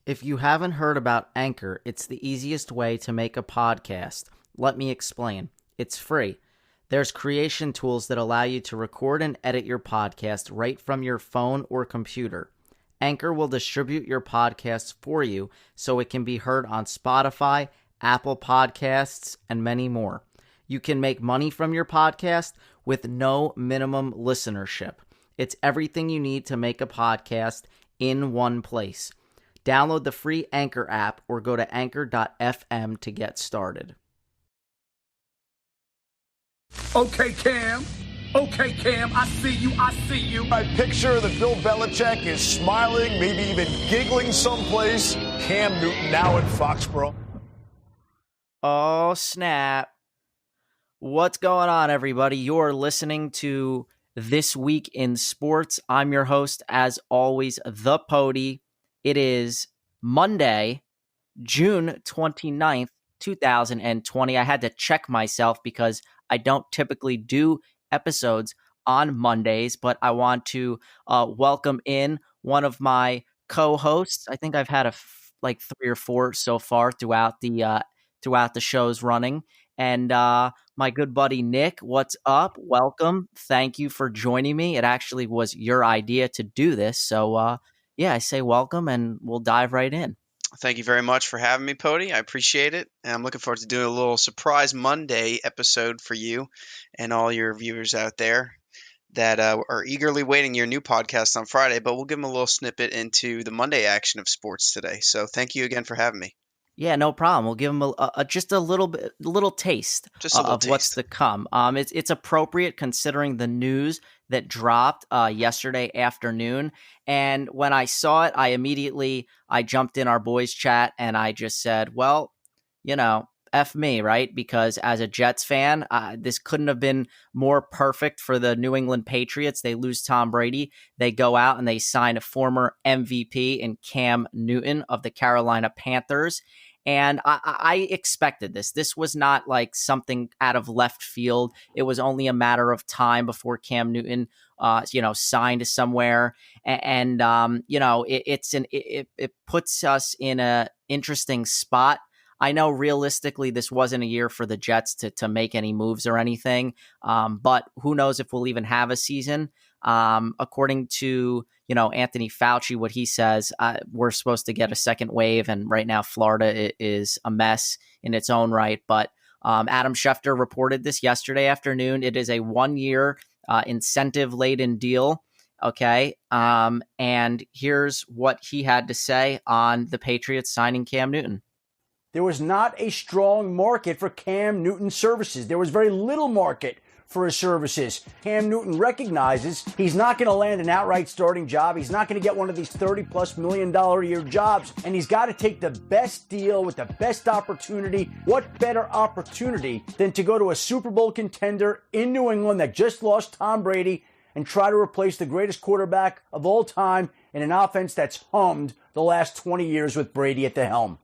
If you haven't heard about Anchor, it's the easiest way to make a podcast. Let me explain. It's free. There's creation tools that allow you to record and edit your podcast right from your phone or computer. Anchor will distribute your podcast for you so it can be heard on Spotify, Apple Podcasts, and many more. You can make money from your podcast with no minimum listenership. It's everything you need to make a podcast in one place. Download the free Anchor app or go to anchor.fm to get started. Okay, Cam. Okay, Cam. I see you. I see you. I picture that Bill Belichick is smiling, maybe even giggling someplace. Cam Newton now in Foxborough. Oh, snap. What's going on, everybody? You're listening to This Week in Sports. I'm your host, as always, The Pody. It is Monday, June 29th, 2020. I had to check myself because I don't typically do episodes on Mondays, but I want to welcome in one of my co-hosts. I think I've had like 3 or 4 so far throughout the show's running. And my good buddy Nick, what's up? Welcome. Thank you for joining me. It actually was your idea to do this. So, yeah, I say welcome, and we'll dive right in. Thank you very much for having me, Pody. I appreciate it. And I'm looking forward to doing a little surprise Monday episode for you and all your viewers out there that are eagerly waiting your new podcast on Friday. But we'll give them a little snippet into the Monday action of sports today. So thank you again for having me. Yeah, no problem. We'll give them just a little taste of what's to come. It's appropriate considering the news that dropped yesterday afternoon. And when I saw it, I jumped in our boys chat and I just said, well, F me, right? Because as a Jets fan, this couldn't have been more perfect for the New England Patriots. They lose Tom Brady. They go out and they sign a former MVP in Cam Newton of the Carolina Panthers. And I expected this. This was not like something out of left field. It was only a matter of time before Cam Newton, signed somewhere. And it puts us in a interesting spot. I know realistically this wasn't a year for the Jets to make any moves or anything, but who knows if we'll even have a season. According to Anthony Fauci, what he says, we're supposed to get a second wave, and right now Florida is a mess in its own right. But Adam Schefter reported this yesterday afternoon. It is a 1-year incentive-laden deal. Okay, and here's what he had to say on the Patriots signing Cam Newton. There was not a strong market for Cam Newton's services. There was very little market for his services. Cam Newton recognizes he's not going to land an outright starting job. He's not going to get one of these $30+ million a year jobs, and he's got to take the best deal with the best opportunity. What better opportunity than to go to a Super Bowl contender in New England that just lost Tom Brady and try to replace the greatest quarterback of all time in an offense that's hummed the last 20 years with Brady at the helm?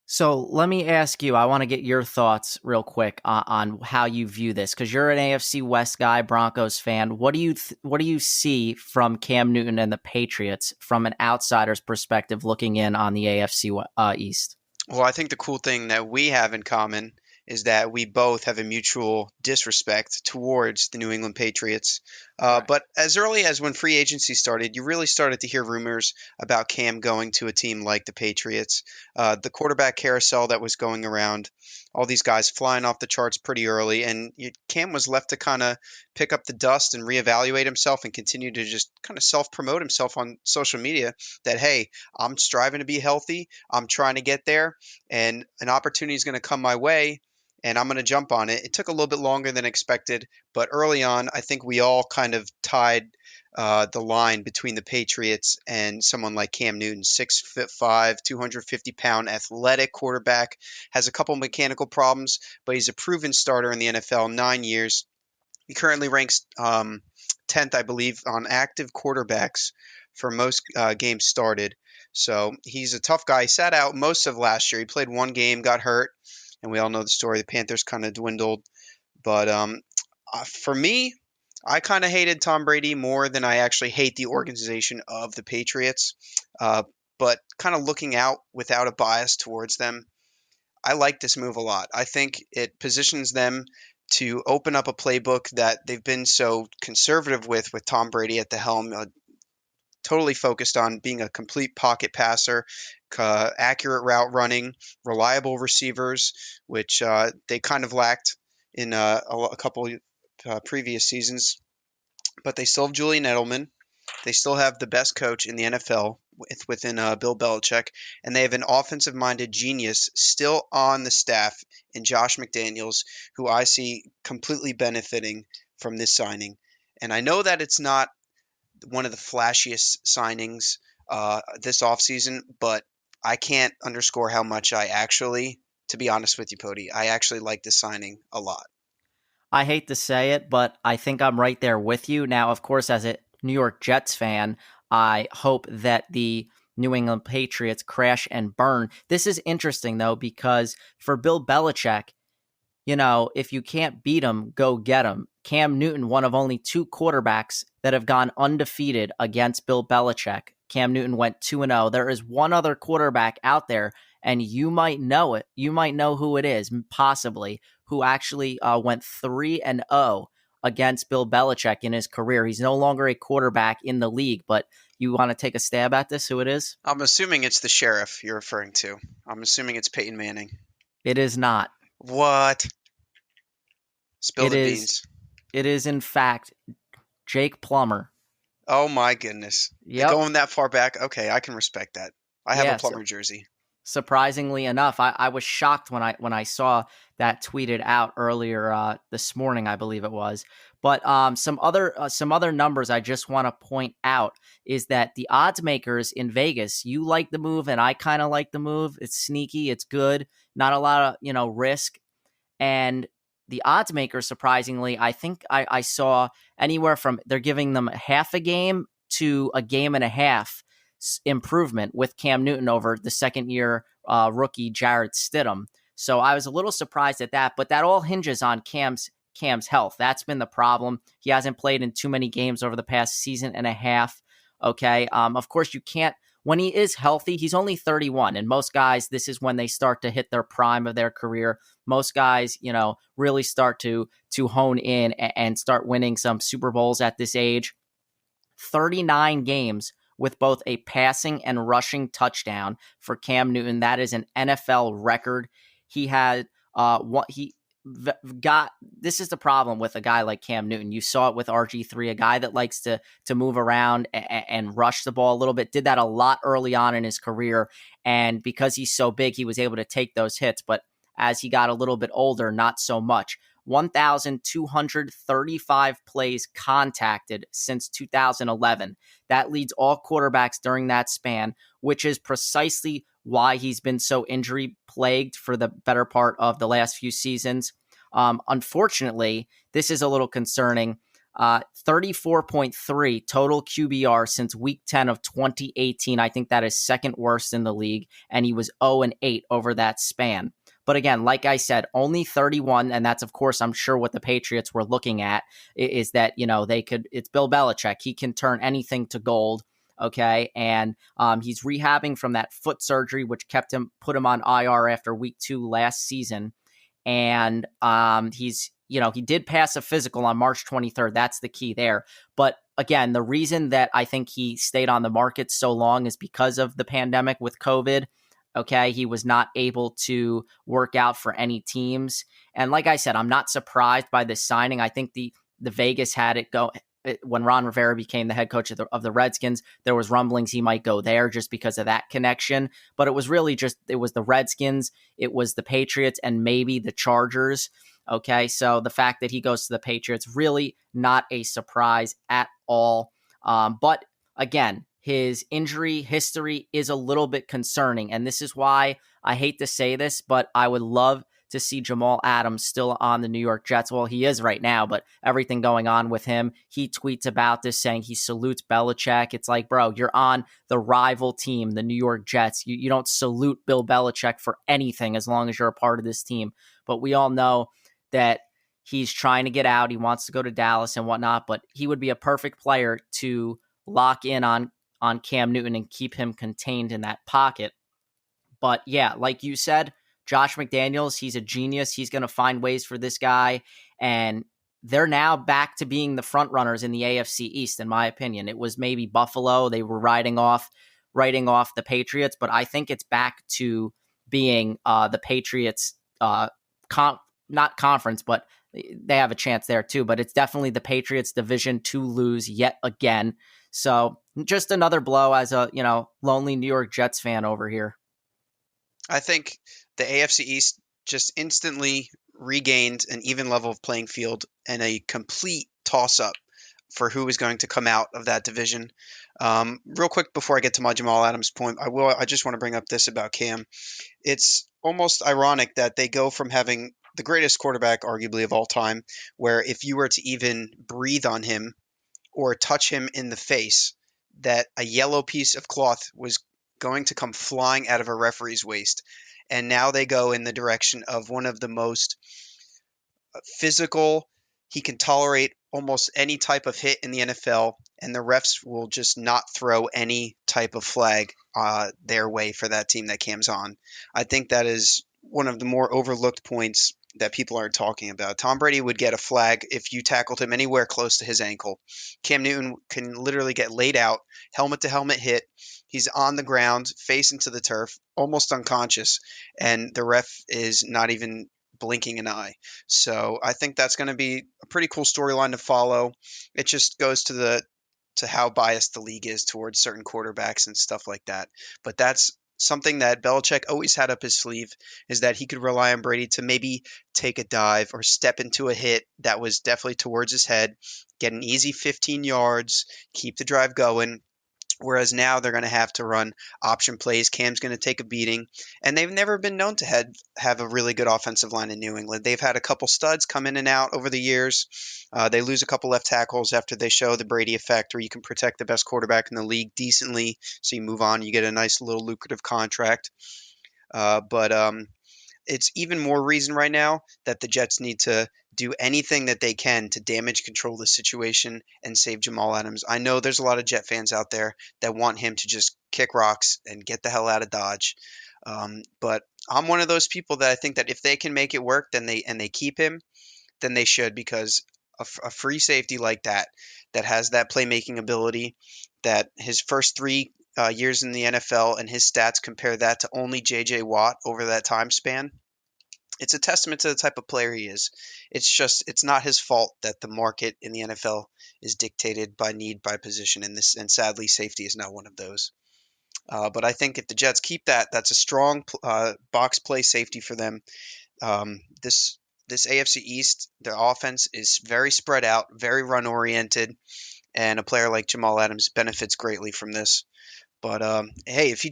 So let me ask you, I want to get your thoughts real quick on how you view this, because you're an AFC West guy, Broncos fan. What do you see from Cam Newton and the Patriots from an outsider's perspective looking in on the AFC East? Well, I think the cool thing that we have in common is that we both have a mutual disrespect towards the New England Patriots. Right. But as early as when free agency started, you really started to hear rumors about Cam going to a team like the Patriots. The quarterback carousel that was going around, all these guys flying off the charts pretty early, and Cam was left to kind of pick up the dust and reevaluate himself and continue to just kind of self-promote himself on social media that, hey, I'm striving to be healthy, I'm trying to get there, and an opportunity is going to come my way, and I'm going to jump on it. It took a little bit longer than expected, but early on, I think we all kind of tied the line between the Patriots and someone like Cam Newton, 6'5", 250-pound athletic quarterback, has a couple mechanical problems, but he's a proven starter in the NFL, 9 years. He currently ranks 10th, I believe, on active quarterbacks for most games started. So he's a tough guy. He sat out most of last year. He played one game, got hurt, and we all know the story. The Panthers kind of dwindled. But for me, I kind of hated Tom Brady more than I actually hate the organization of the Patriots. but kind of looking out without a bias towards them, I like this move a lot. I think it positions them to open up a playbook that they've been so conservative with Tom Brady at the helm, totally focused on being a complete pocket passer, accurate route running, reliable receivers, which they kind of lacked in a couple previous seasons. But they still have Julian Edelman. They still have the best coach in the NFL within Bill Belichick, and they have an offensive-minded genius still on the staff in Josh McDaniels, who I see completely benefiting from this signing. And I know that it's not one of the flashiest signings this offseason, but I can't underscore how much I actually, to be honest with you, Pody, I actually like this signing a lot. I hate to say it, but I think I'm right there with you. Now, of course, as a New York Jets fan, I hope that the New England Patriots crash and burn. This is interesting, though, because for Bill Belichick, if you can't beat him, go get him. Cam Newton, one of only 2 quarterbacks that have gone undefeated against Bill Belichick. Cam Newton went 2-0. There is one other quarterback out there, and you might know it. You might know who it is, possibly, who actually went 3-0 against Bill Belichick in his career. He's no longer a quarterback in the league, but you want to take a stab at this, who it is? I'm assuming it's the sheriff you're referring to. I'm assuming it's Peyton Manning. It is not. What? Spill the beans. It is, in fact, Jake Plummer. Oh, my goodness. Yep. Going that far back? Okay, I can respect that. I have a Plummer jersey. Surprisingly enough, I was shocked when I saw that tweeted out earlier this morning, I believe it was. But some other numbers I just want to point out is that the odds makers in Vegas, you like the move, and I kind of like the move. It's sneaky, it's good, not a lot of risk, and the odds makers, surprisingly, I think I saw anywhere from they're giving them half a game to a game and a half improvement with Cam Newton over the second-year rookie Jarrett Stidham. So I was a little surprised at that, but that all hinges on Cam's health. That's been the problem. He hasn't played in too many games over the past season and a half. Okay, of course you can't. When he is healthy, he's only 31, and most guys, this is when they start to hit their prime of their career. Most guys, really start to hone in and start winning some Super Bowls at this age. 39 games with both a passing and rushing touchdown for Cam Newton. That is an NFL record. He had this is the problem with a guy like Cam Newton. You saw it with RG3, a guy that likes to move around and rush the ball a little bit. Did that a lot early on in his career, and because he's so big, he was able to take those hits. But as he got a little bit older, not so much. 1,235 plays contacted since 2011. That leads all quarterbacks during that span, which is precisely why he's been so injury plagued for the better part of the last few seasons. Unfortunately, this is a little concerning. 34.3 total QBR since week 10 of 2018. I think that is second worst in the league, and he was 0-8 over that span. But again, like I said, only 31, and that's, of course, I'm sure what the Patriots were looking at is that, it's Bill Belichick. He can turn anything to gold, okay? And he's rehabbing from that foot surgery, which put him on IR after week 2 last season. And he did pass a physical on March 23rd. That's the key there. But again, the reason that I think he stayed on the market so long is because of the pandemic with COVID. Okay, he was not able to work out for any teams. And like I said, I'm not surprised by this signing. I think the Vegas had it go when Ron Rivera became the head coach of the Redskins. There was rumblings he might go there just because of that connection. But it was really it was the Redskins, it was the Patriots, and maybe the Chargers. Okay, so the fact that he goes to the Patriots, really not a surprise at all. But again, his injury history is a little bit concerning, and this is why I hate to say this, but I would love to see Jamal Adams still on the New York Jets. Well, he is right now, but everything going on with him, he tweets about this saying he salutes Belichick. It's like, bro, you're on the rival team, the New York Jets. You don't salute Bill Belichick for anything as long as you're a part of this team. But we all know that he's trying to get out. He wants to go to Dallas and whatnot, but he would be a perfect player to lock in on on Cam Newton and keep him contained in that pocket. But yeah, like you said, Josh McDaniels, he's a genius. He's going to find ways for this guy. And they're now back to being the front runners in the AFC East, in my opinion. It was maybe Buffalo. They were writing off the Patriots, but I think it's back to being the Patriots, not conference, but they have a chance there too. But it's definitely the Patriots division to lose yet again. So just another blow as a, lonely New York Jets fan over here. I think the AFC East just instantly regained an even level of playing field and a complete toss-up for who is going to come out of that division. Real quick before I get to my Jamal Adams point, I just want to bring up this about Cam. It's almost ironic that they go from having the greatest quarterback arguably of all time, where if you were to even breathe on him or touch him in the face, that a yellow piece of cloth was going to come flying out of a referee's waist. And now they go in the direction of one of the most physical. He can tolerate almost any type of hit in the NFL, and the refs will just not throw any type of flag their way for that team that Cam's on. I think that is one of the more overlooked points that people aren't talking about. Tom Brady would get a flag if you tackled him anywhere close to his ankle. Cam Newton can literally get laid out, helmet to helmet hit. He's on the ground, face into the turf, almost unconscious, and the ref is not even blinking an eye. So I think that's going to be a pretty cool storyline to follow. It just goes to how biased the league is towards certain quarterbacks and stuff like that. But that's something that Belichick always had up his sleeve, is that he could rely on Brady to maybe take a dive or step into a hit that was definitely towards his head, get an easy 15 yards, keep the drive going. Whereas now they're going to have to run option plays. Cam's going to take a beating. And they've never been known to have a really good offensive line in New England. They've had a couple studs come in and out over the years. They lose a couple left tackles after they show the Brady effect, where you can protect the best quarterback in the league decently. So you move on, you get a nice little lucrative contract. But it's even more reason right now that the Jets need to do anything that they can to damage control the situation and save Jamal Adams. I know there's a lot of Jet fans out there that want him to just kick rocks and get the hell out of Dodge. But I'm one of those people that I think that if they can make it work, then they keep him, then they should, because a free safety like that has that playmaking ability, that his first 3 years in the NFL and his stats compare that to only J.J. Watt over that time span. It's a testament to the type of player he is. It's not his fault that the market in the NFL is dictated by need, by position, and sadly safety is not one of those. But I think if the Jets keep that, that's a strong box play safety for them. This AFC East, their offense is very spread out, very run oriented, and a player like Jamal Adams benefits greatly from this. But hey, if he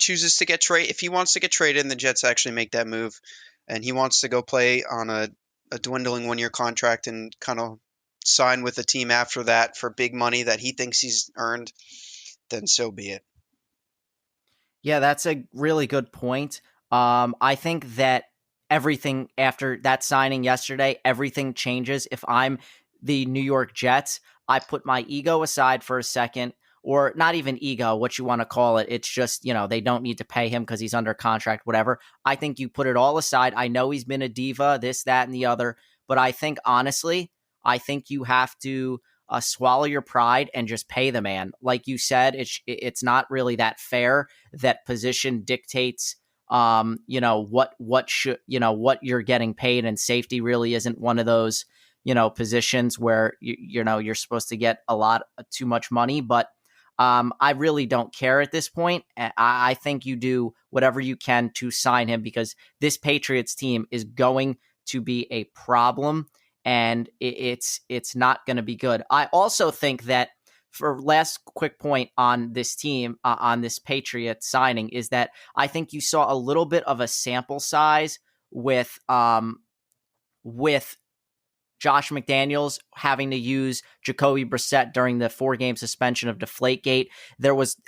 wants to get traded, and the Jets actually make that move, and he wants to go play on a dwindling 1-year contract and kind of sign with a team after that for big money that he thinks he's earned, then so be it. Yeah, that's a really good point. I think that everything after that signing yesterday, everything changes. If I'm the New York Jets, I put my ego aside for a second, or not even ego, what you want to call it. It's just, they don't need to pay him because he's under contract, whatever. I think you put it all aside. I know he's been a diva, this, that, and the other. But I think, honestly, you have to swallow your pride and just pay the man. Like you said, it's not really that fair that position dictates, what you're getting paid, and safety really isn't one of those, positions where you're supposed to get too much money. But I really don't care at this point. I think you do whatever you can to sign him, because this Patriots team is going to be a problem, and it's not going to be good. I also think that, for last quick point on this team, on this Patriots signing, is that I think you saw a little bit of a sample size with Josh McDaniels having to use Jacoby Brissett during the 4-game suspension of Deflategate.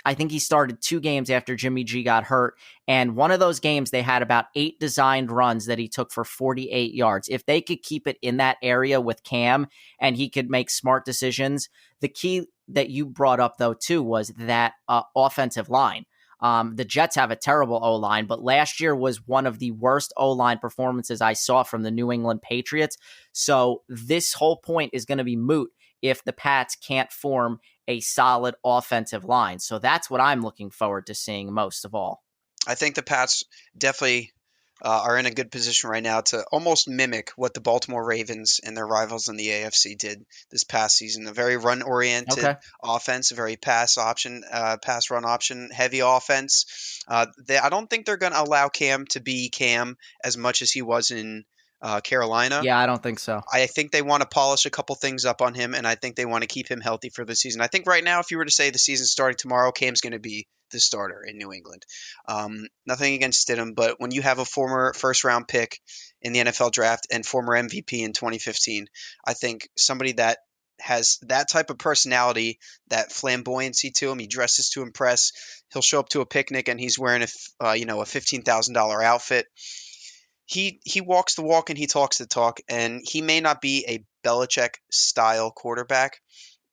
I think he started 2 games after Jimmy G got hurt. And one of those games, they had about 8 designed runs that he took for 48 yards. If they could keep it in that area with Cam and he could make smart decisions, the key that you brought up, though, too, was that offensive line. The Jets have a terrible O-line, but last year was one of the worst O-line performances I saw from the New England Patriots. So this whole point is going to be moot if the Pats can't form a solid offensive line. So that's what I'm looking forward to seeing most of all. I think the Pats definitely are in a good position right now to almost mimic what the Baltimore Ravens and their rivals in the AFC did this past season. A very run-oriented offense, a very pass-run option, heavy offense. I don't think they're going to allow Cam to be Cam as much as he was in Carolina. Yeah, I don't think so. I think they want to polish a couple things up on him, and I think they want to keep him healthy for the season. I think right now, if you were to say the season starting tomorrow, Cam's going to be the starter in New England. Nothing against Stidham, but when you have a former first-round pick in the NFL draft and former MVP in 2015, I think somebody that has that type of personality, that flamboyancy to him, he dresses to impress. He'll show up to a picnic and he's wearing a $15,000 outfit. He walks the walk and he talks the talk, and he may not be a Belichick-style quarterback,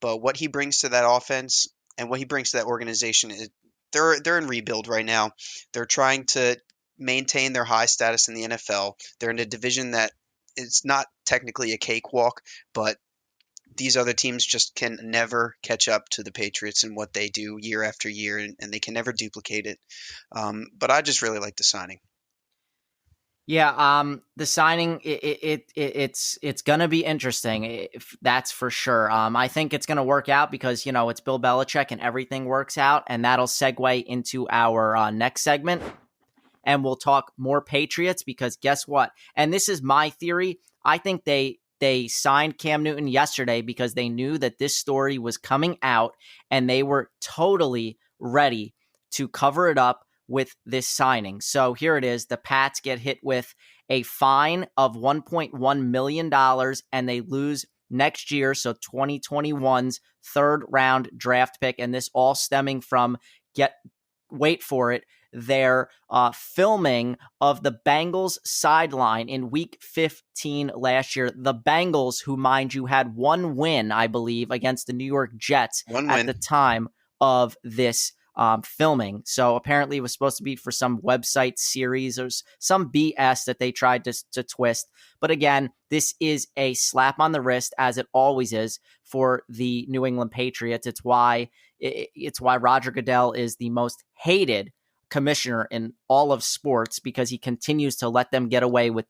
but what he brings to that offense and what he brings to that organization is they're in rebuild right now. They're trying to maintain their high status in the NFL. They're in a division that is not technically a cakewalk, but these other teams just can never catch up to the Patriots and what they do year after year, and they can never duplicate it. But I just really like the signing. Yeah, the signing it's gonna be interesting. That's for sure. I think it's gonna work out because it's Bill Belichick and everything works out, and that'll segue into our next segment, and we'll talk more Patriots because guess what? And this is my theory. I think they signed Cam Newton yesterday because they knew that this story was coming out, and they were totally ready to cover it up with this signing. So here it is. The Pats get hit with a fine of $1.1 million and they lose next year. So 2021's 3rd round draft pick. And this all stemming from, wait for it, their filming of the Bengals sideline in week 15 last year. The Bengals, who mind you had one win, I believe, against the New York Jets at the time of this filming. So apparently it was supposed to be for some website series or some BS that they tried to twist. But again, this is a slap on the wrist, as it always is for the New England Patriots. It's why Roger Goodell is the most hated commissioner in all of sports, because he continues to let them get away with,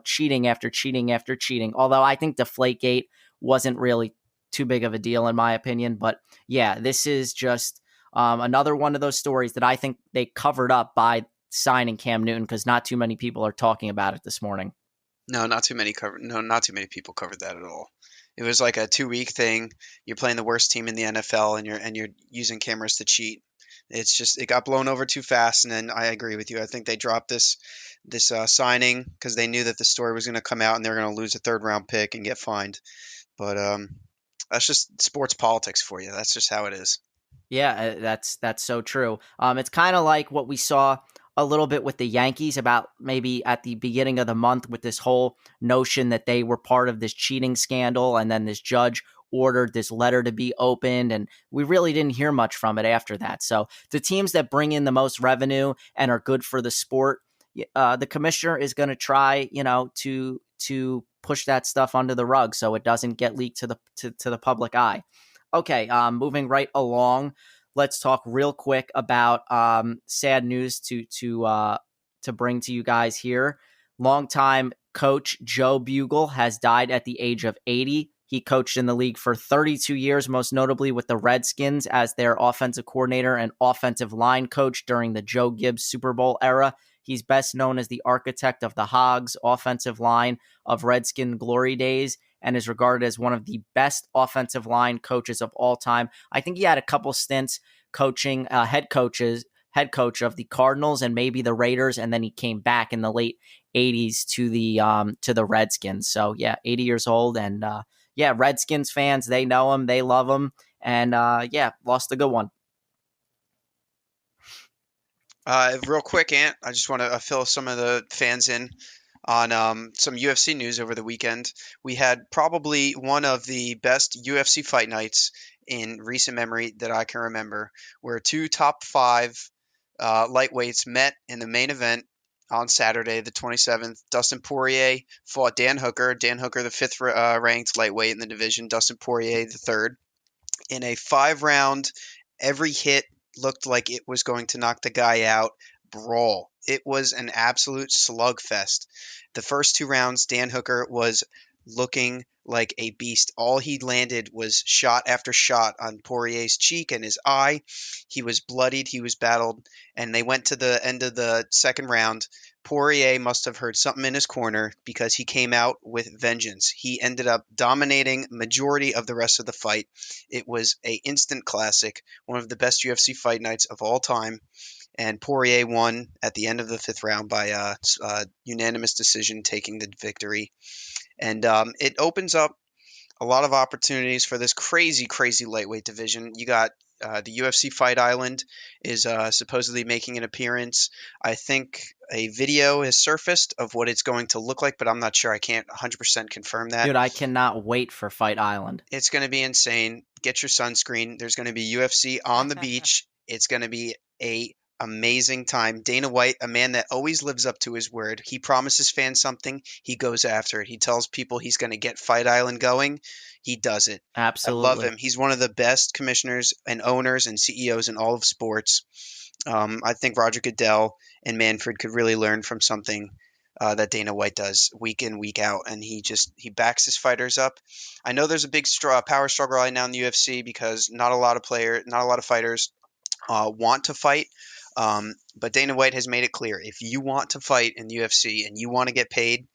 cheating after cheating after cheating. Although I think Deflategate wasn't really too big of a deal in my opinion. But yeah, this is just another one of those stories that I think they covered up by signing Cam Newton, because not too many people are talking about it this morning. No, not too many people covered that at all. It was like a 2-week thing. You're playing the worst team in the NFL, and you're using cameras to cheat. It got blown over too fast. And then I agree with you. I think they dropped this signing because they knew that the story was going to come out and they're going to lose a 3rd round pick and get fined. But that's just sports politics for you. That's just how it is. Yeah, that's so true. It's kind of like what we saw a little bit with the Yankees about maybe at the beginning of the month, with this whole notion that they were part of this cheating scandal, and then this judge ordered this letter to be opened, and we really didn't hear much from it after that. So the teams that bring in the most revenue and are good for the sport, the commissioner is going to try, to push that stuff under the rug so it doesn't get leaked to the public eye. Okay, moving right along, let's talk real quick about sad news to bring to you guys here. Longtime coach Joe Bugle has died at the age of 80. He coached in the league for 32 years, most notably with the Redskins as their offensive coordinator and offensive line coach during the Joe Gibbs Super Bowl era. He's best known as the architect of the Hogs offensive line of Redskin glory days, and is regarded as one of the best offensive line coaches of all time. I think he had a couple stints coaching head head coach of the Cardinals and maybe the Raiders, and then he came back in the late 80s to the Redskins. So yeah, 80 years old, and yeah, Redskins fans, they know him, they love him, and yeah, lost a good one. Real quick, Ant, I just want to fill some of the fans in on some UFC news over the weekend. We had probably one of the best UFC fight nights in recent memory that I can remember, where two top five lightweights met in the main event on Saturday, the 27th. Dustin Poirier fought Dan Hooker. Dan Hooker, the fifth ranked lightweight in the division. Dustin Poirier, the third. In a 5-round, every hit looked like it was going to knock the guy out brawl. It was an absolute slugfest. The first 2 rounds, Dan Hooker was looking like a beast. All he landed was shot after shot on Poirier's cheek and his eye. He was bloodied, he was battled, and they went to the end of the second round. Poirier must have heard something in his corner because he came out with vengeance. He ended up dominating majority of the rest of the fight. It was a instant classic, one of the best UFC fight nights of all time. And Poirier won at the end of the 5th round by unanimous decision, taking the victory. And it opens up a lot of opportunities for this crazy, crazy lightweight division. You got the UFC Fight Island is supposedly making an appearance. I think a video has surfaced of what it's going to look like, but I'm not sure. I can't 100% confirm that. Dude, I cannot wait for Fight Island. It's going to be insane. Get your sunscreen. There's going to be UFC on the beach. It's going to be a amazing time. Dana White, a man that always lives up to his word. He promises fans something, he goes after it. He tells people he's going to get Fight Island going. He does it. Absolutely. I love him. He's one of the best commissioners and owners and CEOs in all of sports. I think Roger Goodell and Manfred could really learn from something that Dana White does week in, week out, and he backs his fighters up. I know there's a big power struggle right now in the UFC because not a lot of fighters want to fight. But Dana White has made it clear, if you want to fight in the UFC and you want to get paid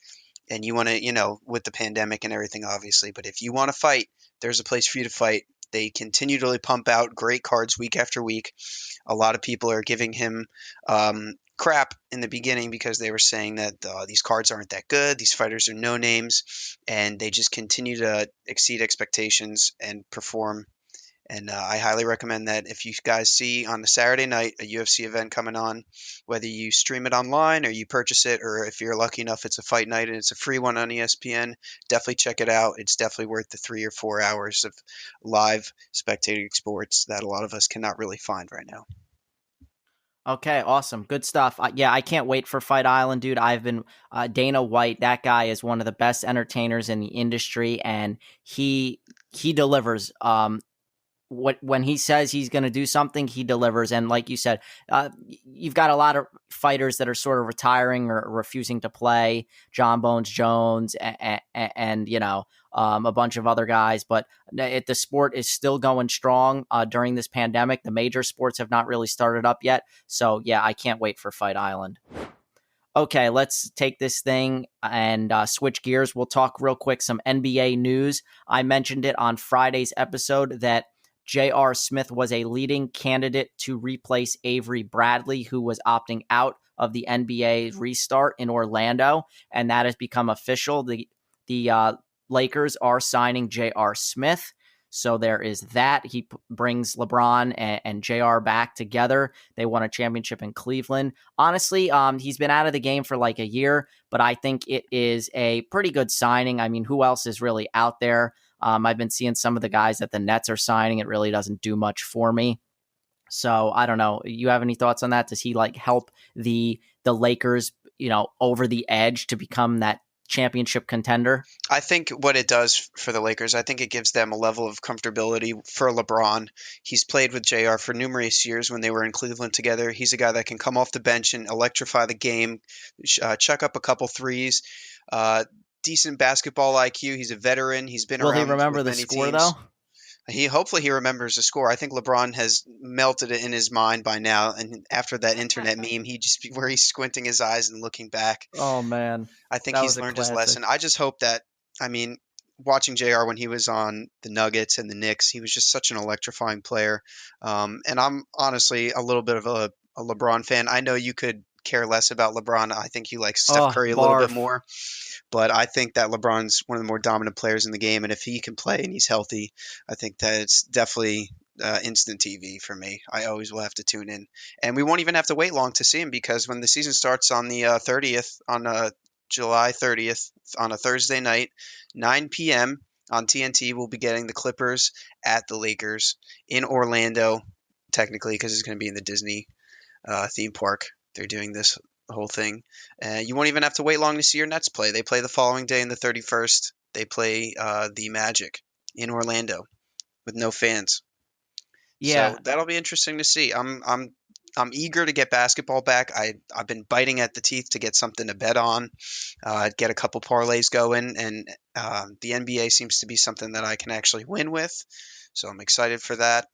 and you want to, with the pandemic and everything, obviously, but if you want to fight, there's a place for you to fight. They continually pump out great cards week after week. A lot of people are giving him crap in the beginning because they were saying that these cards aren't that good. These fighters are no names, and they just continue to exceed expectations and perform. And I highly recommend that if you guys see on a Saturday night a UFC event coming on, whether you stream it online or you purchase it, or if you're lucky enough it's a fight night and it's a free one on ESPN, definitely check it out. It's definitely worth the 3 or 4 hours of live spectating sports that a lot of us cannot really find right now. Okay, awesome. Good stuff. Yeah, I can't wait for Fight Island, dude. I've been Dana White, that guy is one of the best entertainers in the industry, and he delivers. When he says he's going to do something, he delivers. And like you said, you've got a lot of fighters that are sort of retiring or refusing to play, John Bones Jones and a bunch of other guys. But the sport is still going strong during this pandemic. The major sports have not really started up yet. So, yeah, I can't wait for Fight Island. Okay, let's take this thing and switch gears. We'll talk real quick some NBA news. I mentioned it on Friday's episode that J.R. Smith was a leading candidate to replace Avery Bradley, who was opting out of the NBA restart in Orlando, and that has become official. The Lakers are signing J.R. Smith, so there is that. He brings LeBron and J.R. back together. They won a championship in Cleveland. Honestly, he's been out of the game for like a year, but I think it is a pretty good signing. I mean, who else is really out there? I've been seeing some of the guys that the Nets are signing. It really doesn't do much for me. So I don't know. You have any thoughts on that? Does he help the Lakers, over the edge to become that championship contender? I think what it does for the Lakers, I think it gives them a level of comfortability for LeBron. He's played with JR for numerous years when they were in Cleveland together. He's a guy that can come off the bench and electrify the game, chuck up a couple threes. Decent basketball IQ. He's a veteran. He's been around. Will he remember the score though? Hopefully he remembers the score. I think LeBron has melted it in his mind by now. And after that internet meme, where he's squinting his eyes and looking back. Oh man, I think he's learned his lesson. I just hope that. Watching JR when he was on the Nuggets and the Knicks, he was just such an electrifying player. And I'm honestly a little bit of a a LeBron fan. I know you could care less about LeBron. I think you like Steph Oh, Curry a little bit barf. more, but I think that LeBron's one of the more dominant players in the game, and if he can play and he's healthy, I think that it's definitely instant TV for me. I always will have to tune in, and we won't even have to wait long to see him because when the season starts on the 30th, on July 30th, on a Thursday night, 9 p.m. on TNT, we'll be getting the Clippers at the Lakers in Orlando, technically because it's going to be in the Disney theme park. They're doing this whole thing. You won't even have to wait long to see your Nets play. They play the following day, in the 31st. They play the Magic in Orlando with no fans. Yeah, So that'll be interesting to see. I'm eager to get basketball back. I've been biting at the teeth to get something to bet on, get a couple parlays going, and the NBA seems to be something that I can actually win with. So I'm excited for that.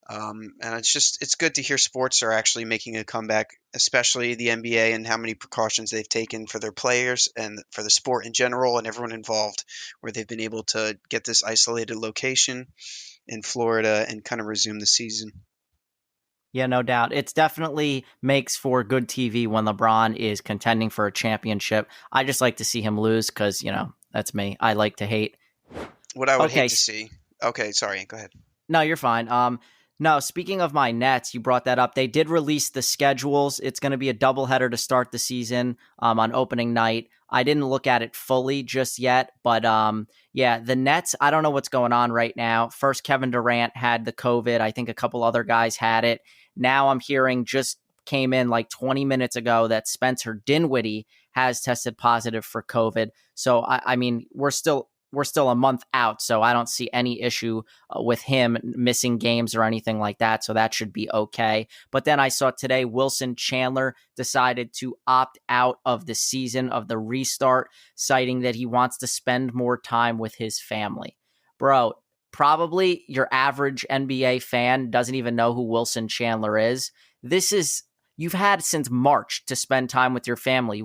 And it's good to hear sports are actually making a comeback, especially the NBA, and how many precautions they've taken for their players and for the sport in general and everyone involved, where they've been able to get this isolated location in Florida and kind of resume the season. yeah, no doubt. It's definitely makes for good TV when LeBron is contending for a championship. I just like to see him lose because, that's me. I like to hate. What I would Okay, hate to see. Okay, sorry, go ahead. no, you're fine. No, speaking of my Nets, you brought that up. They did release the schedules. It's going to be a doubleheader to start the season on opening night. I didn't look at it fully just yet, but yeah, the Nets, I don't know what's going on right now. First, Kevin Durant had the COVID. I think a couple other guys had it. Now I'm hearing just came in like 20 minutes ago that Spencer Dinwiddie has tested positive for COVID. So, I mean, we're still a month out, so I don't see any issue with him missing games or anything like that. So that should be okay. But then I saw today Wilson Chandler decided to opt out of the season of the restart, citing that he wants to spend more time with his family. Bro, probably your average NBA fan doesn't even know who Wilson Chandler is. You've had since March to spend time with your family.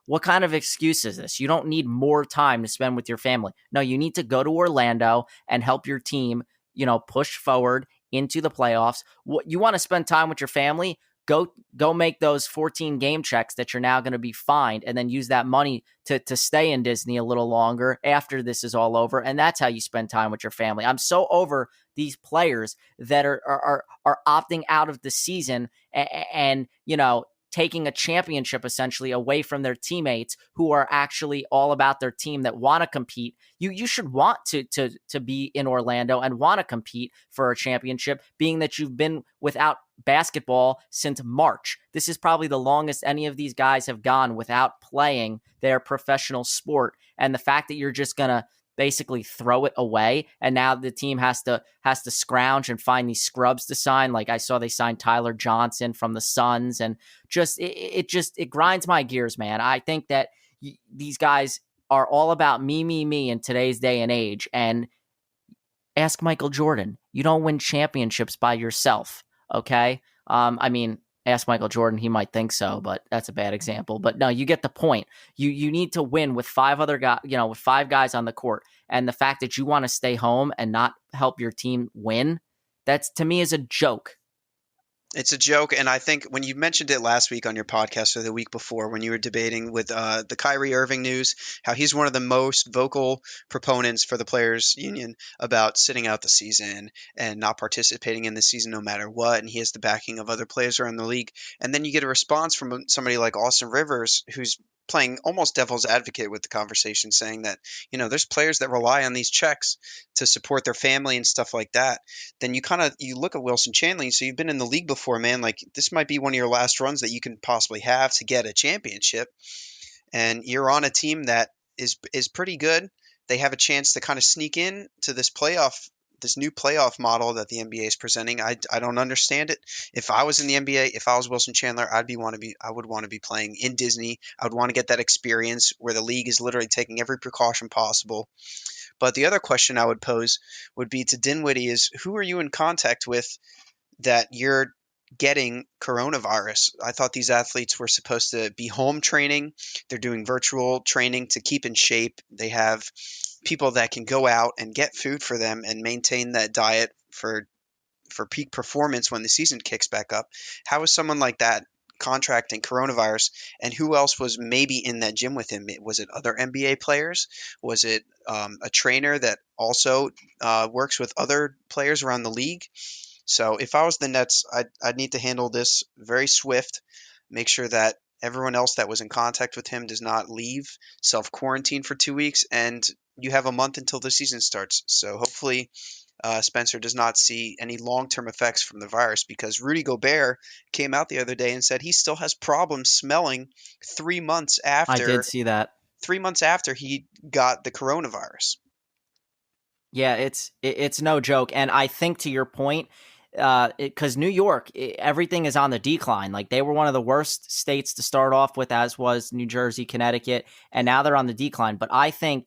What kind of excuse is this? You don't need more time to spend with your family. No, you need to go to Orlando and help your team, push forward into the playoffs. What you want to spend time with your family? Go make those 14 game checks that you're now going to be fined, and then use that money to stay in Disney a little longer after this is all over. And that's how you spend time with your family. I'm so over these players that are opting out of the season and taking a championship essentially away from their teammates who are actually all about their team that want to compete. You should want to be in Orlando and want to compete for a championship, being that you've been without basketball since March. This is probably the longest any of these guys have gone without playing their professional sport. And the fact that you're just going to basically throw it away, and now the team has to scrounge and find these scrubs to sign. Like I saw they signed Tyler Johnson from the Suns, and it grinds my gears, man. I think that these guys are all about me in today's day and age. And ask Michael Jordan. You don't win championships by yourself. Okay. I mean, ask Michael Jordan, he might think so, but that's a bad example. But no, you get the point. You need to win with five other guys, with five guys on the court. And the fact that you want to stay home and not help your team win, that's to me is a joke. It's a joke, and I think when you mentioned it last week on your podcast or the week before when you were debating with the Kyrie Irving news, how he's one of the most vocal proponents for the players' union about sitting out the season and not participating in the season no matter what, and he has the backing of other players around the league. And then you get a response from somebody like Austin Rivers, who's playing almost devil's advocate with the conversation, saying that, there's players that rely on these checks to support their family and stuff like that. Then you look at Wilson Chandler, so you've been in the league before, man. Like, this might be one of your last runs that you can possibly have to get a championship, and you're on a team that is pretty good. They have a chance to kind of sneak in to this new playoff model that the NBA is presenting. I don't understand it. If I was in the NBA, if I was Wilson Chandler, I would want to be playing in Disney. I would want to get that experience where the league is literally taking every precaution possible. But the other question I would pose would be to Dinwiddie is, who are you in contact with that you're getting coronavirus? I thought these athletes were supposed to be home training. They're doing virtual training to keep in shape. They have people that can go out and get food for them and maintain that diet for for peak performance when the season kicks back up. How is someone like that contracting coronavirus, and who else was maybe in that gym with him? Was it other NBA players? Was it a trainer that also works with other players around the league? So if I was the Nets, I'd need to handle this very swift, make sure that everyone else that was in contact with him does not leave, self-quarantine for 2 weeks, and you have a month until the season starts. So hopefully Spencer does not see any long-term effects from the virus, because Rudy Gobert came out the other day and said he still has problems smelling 3 months I did after see that. 3 months after he got the coronavirus. Yeah, it's no joke, and I think to your point, because New York, everything is on the decline. Like, they were one of the worst states to start off with, as was New Jersey, Connecticut, and now they're on the decline. But I think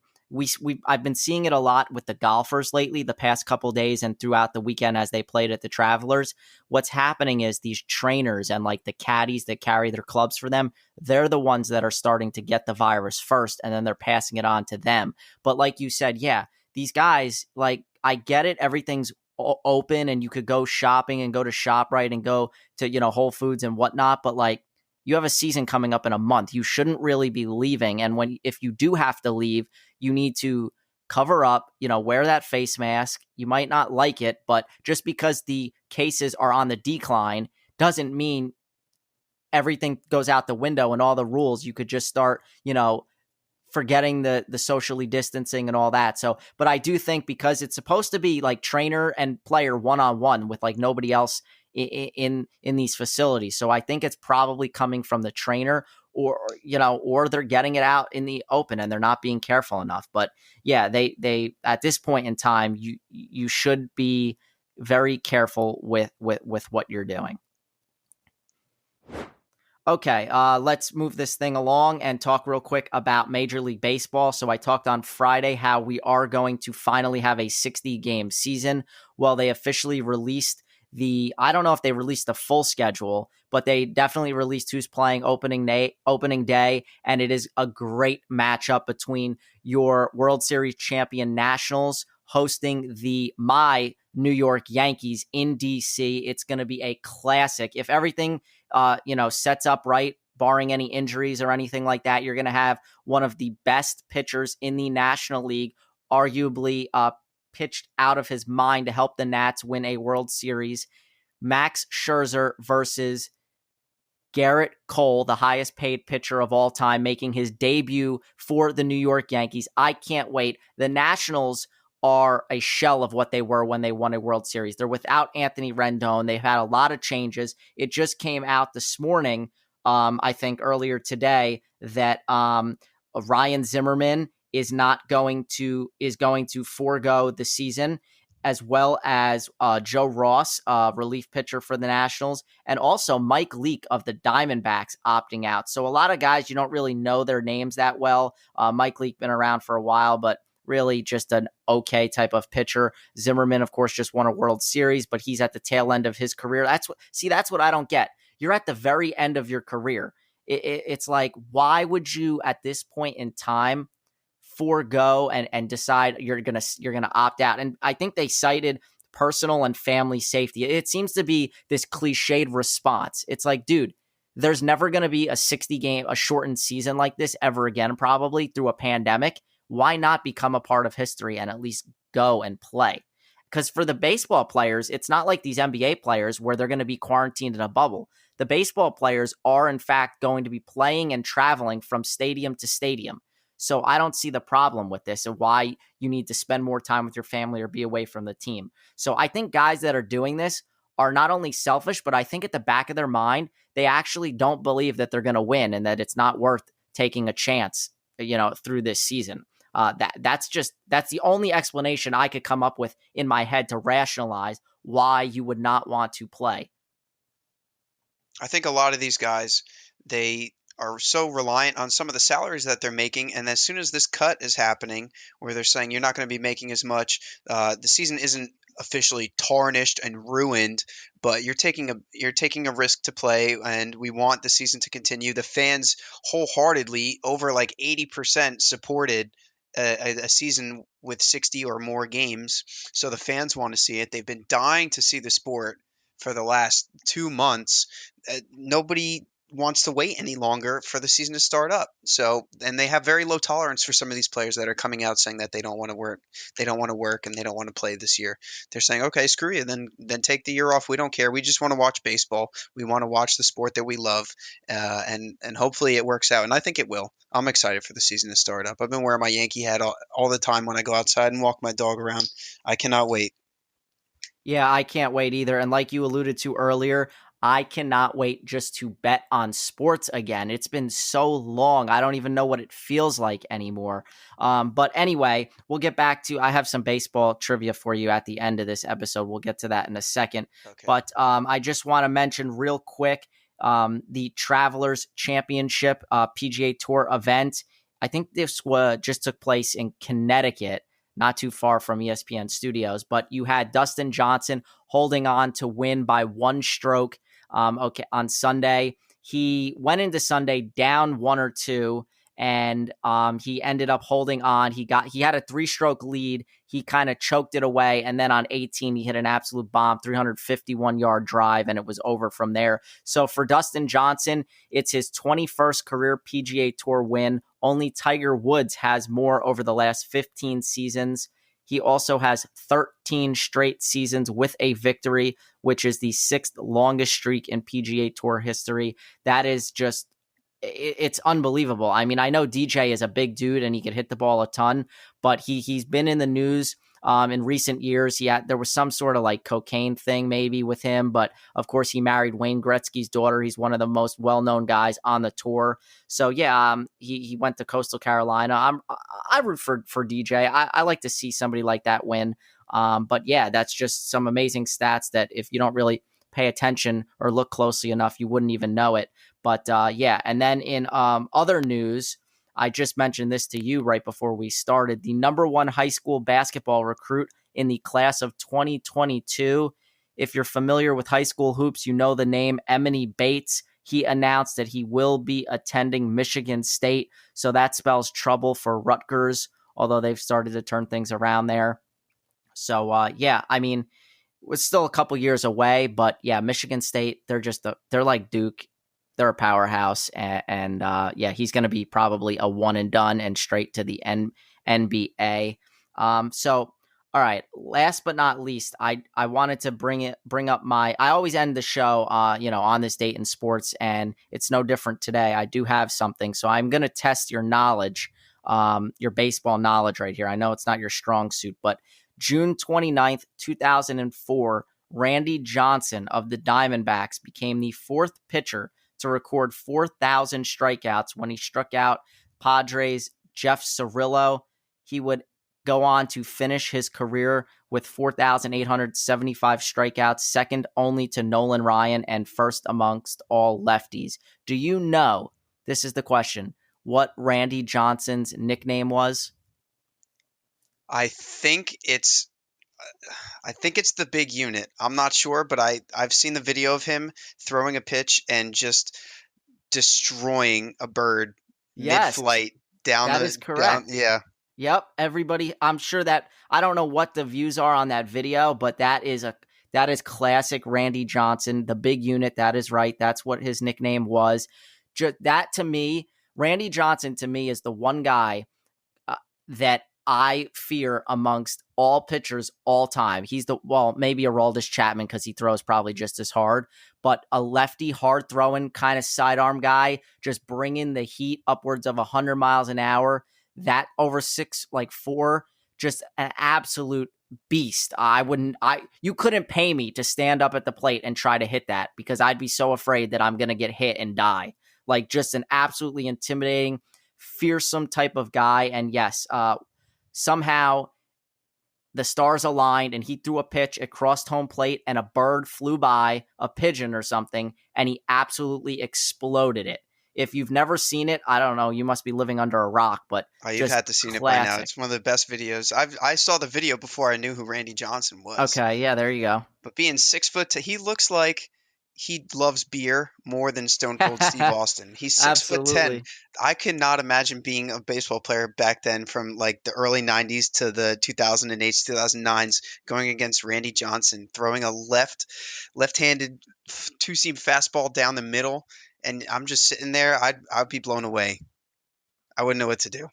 I've been seeing it a lot with the golfers lately, the past couple days and throughout the weekend as they played at the Travelers. What's happening is these trainers and like the caddies that carry their clubs for them, they're the ones that are starting to get the virus first, and then they're passing it on to them. But like you said, yeah, these guys, like, I get it, everything's open and you could go shopping and go to ShopRite and go to, Whole Foods and whatnot, but like, you have a season coming up in a month. You shouldn't really be leaving. And if you do have to leave, you need to cover up, wear that face mask. You might not like it, but just because the cases are on the decline doesn't mean everything goes out the window and all the rules. You could just start, forgetting the socially distancing and all that. So, but I do think, because it's supposed to be like trainer and player one-on-one with like nobody else in these facilities. So I think it's probably coming from the trainer, or they're getting it out in the open and they're not being careful enough. But yeah, they at this point in time, you should be very careful with what you're doing. Okay, let's move this thing along and talk real quick about Major League Baseball. So I talked on Friday how we are going to finally have a 60-game season. Well, they officially released I don't know if they released the full schedule, but they definitely released who's playing opening day, and it is a great matchup between your World Series champion Nationals hosting my New York Yankees in DC. It's going to be a classic. If everything sets up right, barring any injuries or anything like that, you're going to have one of the best pitchers in the National League, arguably pitched out of his mind to help the Nats win a World Series. Max Scherzer versus Garrett Cole, the highest paid pitcher of all time, making his debut for the New York Yankees. I can't wait. The Nationals are a shell of what they were when they won a World Series. They're without Anthony Rendon. They've had a lot of changes. It just came out this morning, I think earlier today, that Ryan Zimmerman is going to forego the season, as well as Joe Ross, relief pitcher for the Nationals, and also Mike Leake of the Diamondbacks opting out. So a lot of guys, you don't really know their names that well. Mike Leake been around for a while, but really just an okay type of pitcher. Zimmerman, of course, just won a World Series, but he's at the tail end of his career. That's what I don't get. You're at the very end of your career. It's like, why would you at this point in time forego and decide you're gonna opt out? And I think they cited personal and family safety. It seems to be this cliched response. It's like, dude, there's never going to be a 60-game, a shortened season like this ever again, probably through a pandemic. Why not become a part of history and at least go and play? Because for the baseball players, it's not like these NBA players where they're going to be quarantined in a bubble. The baseball players are, in fact, going to be playing and traveling from stadium to stadium. So I don't see the problem with this and why you need to spend more time with your family or be away from the team. So I think guys that are doing this are not only selfish, but I think at the back of their mind, they actually don't believe that they're going to win and that it's not worth taking a chance, through this season. That's the only explanation I could come up with in my head to rationalize why you would not want to play. I think a lot of these guys, they are so reliant on some of the salaries that they're making, and as soon as this cut is happening, where they're saying you're not going to be making as much, the season isn't officially tarnished and ruined, but you're taking a risk to play, and we want the season to continue. The fans wholeheartedly, over like 80%, supported a season with 60 or more games, so the fans want to see it. They've been dying to see the sport for the last 2 months. Nobody wants to wait any longer for the season to start up. So, and they have very low tolerance for some of these players that are coming out saying that they don't want to work, and they don't want to play this year. They're saying, okay, screw you, then take the year off. We don't care. We just want to watch baseball. We want to watch the sport that we love, and hopefully it works out. And I think it will. I'm excited for the season to start up. I've been wearing my Yankee hat all the time when I go outside and walk my dog around. I cannot wait. Yeah, I can't wait either. And like you alluded to earlier, I cannot wait just to bet on sports again. It's been so long. I don't even know what it feels like anymore. But anyway, we'll get back to, I have some baseball trivia for you at the end of this episode. We'll get to that in a second. Okay. But I just want to mention real quick the Travelers Championship PGA Tour event. I think this just took place in Connecticut, not too far from ESPN Studios, but you had Dustin Johnson holding on to win by one stroke. On Sunday, he went into Sunday down 1 or 2, and he ended up holding on. He had a 3-stroke lead. He kind of choked it away, and then on 18, he hit an absolute bomb, 351-yard drive, and it was over from there. So for Dustin Johnson, it's his 21st career PGA Tour win. Only Tiger Woods has more over the last 15 seasons. He also has 13 straight seasons with a victory, which is the 6th longest streak in PGA Tour history. That is just, it's unbelievable. I mean, I know DJ is a big dude and he could hit the ball a ton, but he's been in the news in recent years. There was some sort of like cocaine thing maybe with him, but of course he married Wayne Gretzky's daughter. He's one of the most well-known guys on the tour. So yeah, he went to Coastal Carolina. I root for DJ. I like to see somebody like that win. But yeah, that's just some amazing stats that if you don't really pay attention or look closely enough, you wouldn't even know it. But yeah, and then in other news, I just mentioned this to you right before we started. The number 1 high school basketball recruit in the class of 2022. If you're familiar with high school hoops, you know the name Emily Bates. He announced that he will be attending Michigan State. So that spells trouble for Rutgers, although they've started to turn things around there. So yeah, I mean, it's still a couple years away, but yeah, Michigan State, they're like Duke. They're a powerhouse, and yeah, he's going to be probably a one and done and straight to the NBA. So, all right. Last but not least, I wanted to bring up I always end the show, on this date in sports, and it's no different today. I do have something, so I'm going to test your knowledge, your baseball knowledge right here. I know it's not your strong suit, but June 29th, 2004, Randy Johnson of the Diamondbacks became the 4th pitcher to record 4,000 strikeouts when he struck out Padres' Jeff Cirillo. He would go on to finish his career with 4,875 strikeouts, second only to Nolan Ryan and first amongst all lefties. Do you know, this is the question, what Randy Johnson's nickname was? I think it's the big unit. I'm not sure, but I've seen the video of him throwing a pitch and just destroying a bird mid-flight down. That is correct. Yeah. Yep. Everybody, I'm sure that, I don't know what the views are on that video, but that is classic Randy Johnson, the big unit. That is right. That's what his nickname was. That to me, Randy Johnson to me is the one guy that I fear amongst all pitchers all time. He's maybe Aroldis Chapman because he throws probably just as hard, but a lefty hard throwing kind of sidearm guy, just bringing the heat upwards of 100 miles an hour. That over 6'4", just an absolute beast. You couldn't pay me to stand up at the plate and try to hit that because I'd be so afraid that I'm going to get hit and die. Like just an absolutely intimidating, fearsome type of guy. And yes, somehow the stars aligned and he threw a pitch, it crossed home plate and a bird flew by, a pigeon or something, and he absolutely exploded it. If you've never seen it, I don't know, you must be living under a rock, but you've had to seen it by now. It's one of the best videos. I saw the video before I knew who Randy Johnson was. Okay, yeah, there you go. But being 6 foot, he looks like he loves beer more than Stone Cold Steve Austin. He's 6'10". Absolutely. I could not imagine being a baseball player back then from like the early 90s to the 2008s, 2009s, going against Randy Johnson, throwing a left-handed two-seam fastball down the middle, and I'm just sitting there. I'd be blown away. I wouldn't know what to do.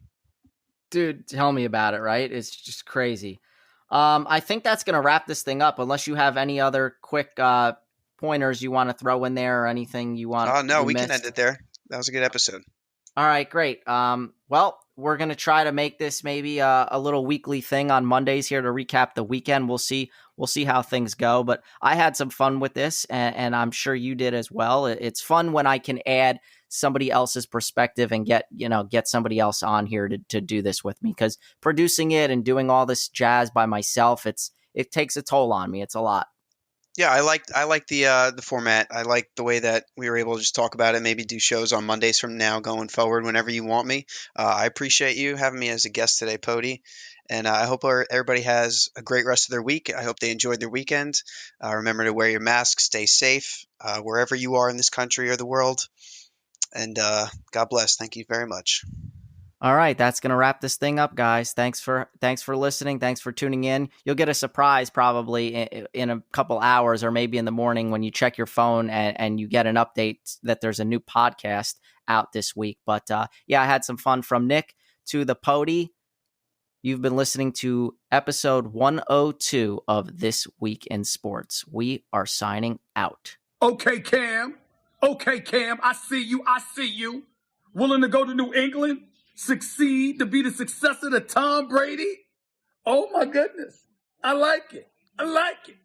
Dude, tell me about it, right? It's just crazy. I think that's going to wrap this thing up unless you have any other quick pointers you want to throw in there or anything Oh no, we we can end missed. it there. That was a good episode. All right, great. Well, we're going to try to make this maybe a little weekly thing on Mondays here to recap the weekend. We'll see how things go, but I had some fun with this and I'm sure you did as well. It's fun when I can add somebody else's perspective and get somebody else on here to do this with me, because producing it and doing all this jazz by myself, it takes a toll on me. It's a lot. Yeah, I like the format. I like the way that we were able to just talk about it. Maybe do shows on Mondays from now going forward whenever you want me. I appreciate you having me as a guest today, Pody, and I hope everybody has a great rest of their week. I hope they enjoyed their weekend. Remember to wear your mask, stay safe wherever you are in this country or the world, and God bless. Thank you very much. All right, that's going to wrap this thing up, guys. Thanks for listening. Thanks for tuning in. You'll get a surprise probably in a couple hours or maybe in the morning when you check your phone and you get an update that there's a new podcast out this week. But yeah, I had some fun. From Nick to the Pody. You've been listening to episode 102 of This Week in Sports. We are signing out. Okay, Cam. Okay, Cam. I see you. I see you. Willing to go to New England? Succeed to be the successor to Tom Brady? Oh, my goodness. I like it. I like it.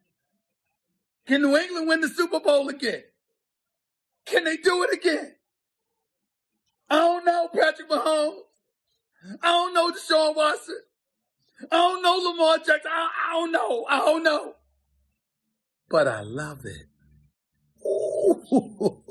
Can New England win the Super Bowl again? Can they do it again? I don't know, Patrick Mahomes. I don't know, Deshaun Watson. I don't know, Lamar Jackson. I don't know. I don't know. But I love it. Ooh.